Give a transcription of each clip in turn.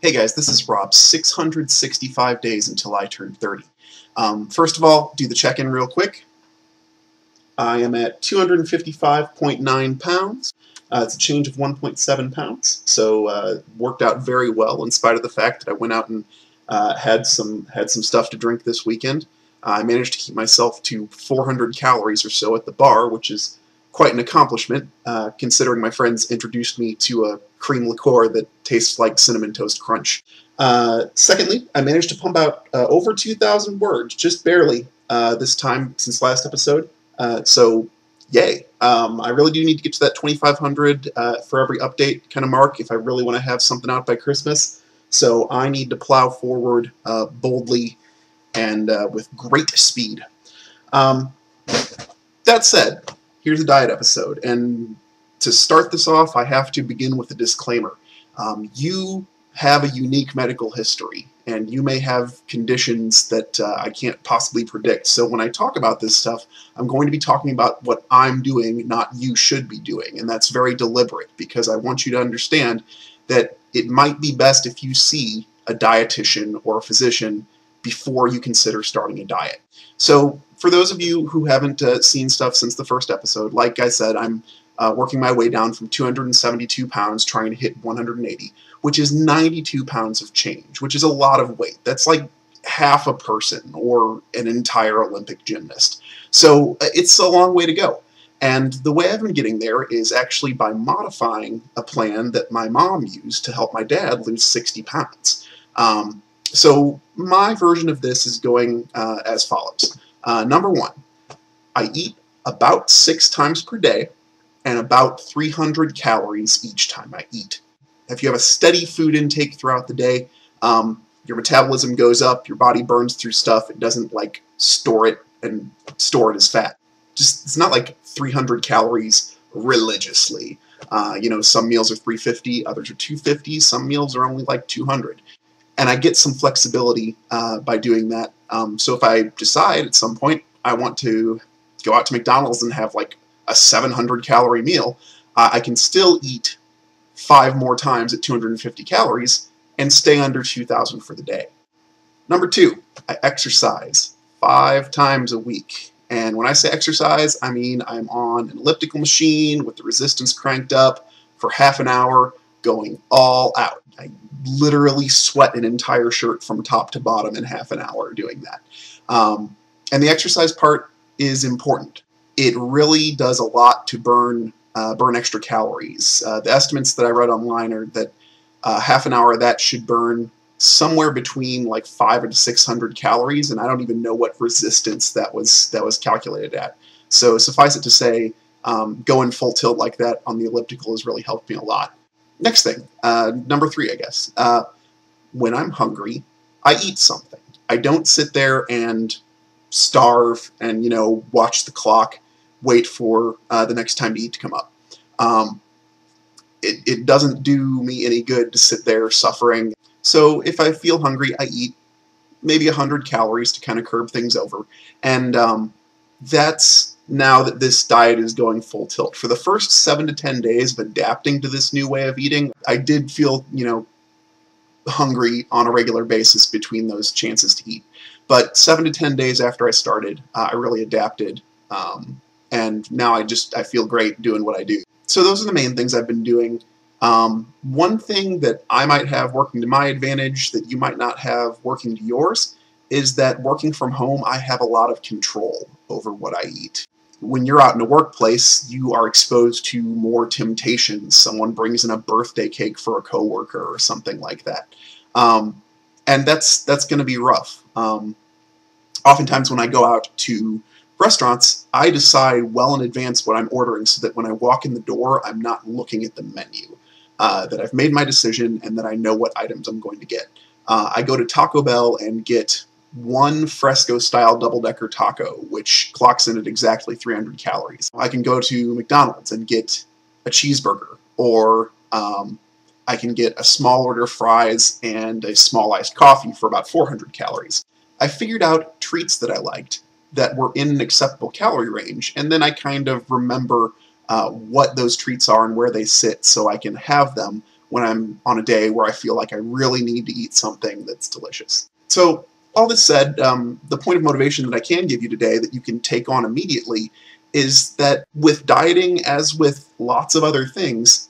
Hey guys, this is Rob. 665 days until I turn 30. First of all, do the check-in real quick. I am at 255.9 pounds. It's a change of 1.7 pounds, so worked out very well in spite of the fact that I went out and had some stuff to drink this weekend. I managed to keep myself to 400 calories or so at the bar, which is quite an accomplishment, considering my friends introduced me to a cream liqueur that tastes like Cinnamon Toast Crunch. Secondly, I managed to pump out over 2,000 words, just barely, this time since last episode. So, yay. I really do need to get to that 2,500 for every update kind of mark if I really want to have something out by Christmas. So I need to plow forward boldly and with great speed. That said, here's a diet episode, and to start this off, I have to begin with a disclaimer. You have a unique medical history, and you may have conditions that I can't possibly predict. So when I talk about this stuff, I'm going to be talking about what I'm doing, not you should be doing, and that's very deliberate, because I want you to understand that it might be best if you see a dietitian or a physician before you consider starting a diet. So for those of you who haven't seen stuff since the first episode, like I said, I'm working my way down from 272 pounds, trying to hit 180, which is 92 pounds of change, which is a lot of weight. That's like half a person or an entire Olympic gymnast. So it's a long way to go. And the way I've been getting there is actually by modifying a plan that my mom used to help my dad lose 60 pounds. So my version of this is going as follows. Number one, I eat about 6 times per day and about 300 calories each time I eat. If you have a steady food intake throughout the day, your metabolism goes up, your body burns through stuff, it doesn't like store it as fat. It's not like 300 calories religiously. Some meals are 350, others are 250, some meals are only like 200. And I get some flexibility by doing that. So if I decide at some point I want to go out to McDonald's and have like a 700-calorie meal, I can still eat 5 more times at 250 calories and stay under 2,000 for the day. Number 2, I exercise 5 times a week. And when I say exercise, I mean I'm on an elliptical machine with the resistance cranked up for half an hour, going all out. I literally sweat an entire shirt from top to bottom in half an hour doing that. And the exercise part is important. It really does a lot to burn extra calories. The estimates that I read online are that half an hour of that should burn somewhere between like 500 to 600 calories, and I don't even know what resistance that was calculated at. So suffice it to say, going full tilt like that on the elliptical has really helped me a lot. Next thing, number 3, I guess. When I'm hungry, I eat something. I don't sit there and starve and, watch the clock, wait for the next time to eat to come up. It doesn't do me any good to sit there suffering. So if I feel hungry, I eat maybe 100 calories to kind of curb things over. And that's now that this diet is going full tilt. For the first 7 to 10 days of adapting to this new way of eating, I did feel, hungry on a regular basis between those chances to eat. But 7 to 10 days after I started, I really adapted. And now I feel great doing what I do. So those are the main things I've been doing. One thing that I might have working to my advantage that you might not have working to yours is that working from home, I have a lot of control over what I eat. When you're out in the workplace, you are exposed to more temptations. Someone brings in a birthday cake for a coworker or something like that. And that's going to be rough. Oftentimes when I go out to restaurants, I decide well in advance what I'm ordering so that when I walk in the door, I'm not looking at the menu. That I've made my decision and that I know what items I'm going to get. I go to Taco Bell and get 1 fresco-style double-decker taco, which clocks in at exactly 300 calories. I can go to McDonald's and get a cheeseburger, or I can get a small order of fries and a small iced coffee for about 400 calories. I figured out treats that I liked that were in an acceptable calorie range, and then I kind of remember what those treats are and where they sit so I can have them when I'm on a day where I feel like I really need to eat something that's delicious. So all this said, the point of motivation that I can give you today that you can take on immediately is that with dieting, as with lots of other things,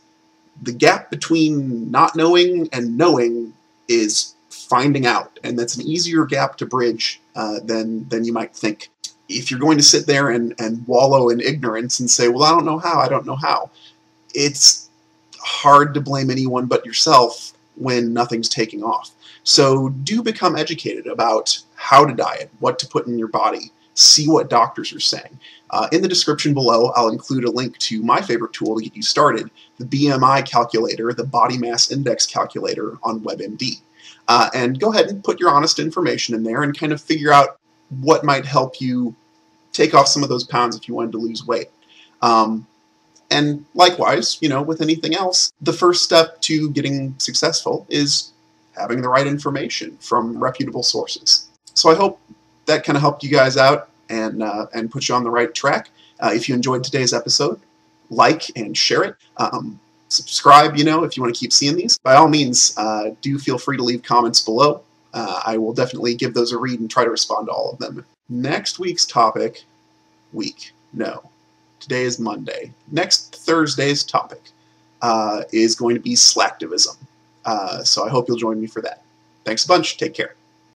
the gap between not knowing and knowing is finding out, and that's an easier gap to bridge than you might think. If you're going to sit there and wallow in ignorance and say, well, I don't know how, it's hard to blame anyone but yourself when nothing's taking off. So do become educated about how to diet, what to put in your body, see what doctors are saying. In the description below, I'll include a link to my favorite tool to get you started, the BMI calculator, the Body Mass Index calculator on WebMD. And go ahead and put your honest information in there and kind of figure out what might help you take off some of those pounds if you wanted to lose weight. And likewise, with anything else, the first step to getting successful is having the right information from reputable sources. So I hope that kind of helped you guys out and put you on the right track. If you enjoyed today's episode, like and share it. Subscribe, if you want to keep seeing these. By all means, do feel free to leave comments below. I will definitely give those a read and try to respond to all of them. Next week's topic, today is Monday. Next Thursday's topic is going to be slacktivism. So I hope you'll join me for that. Thanks a bunch. Take care.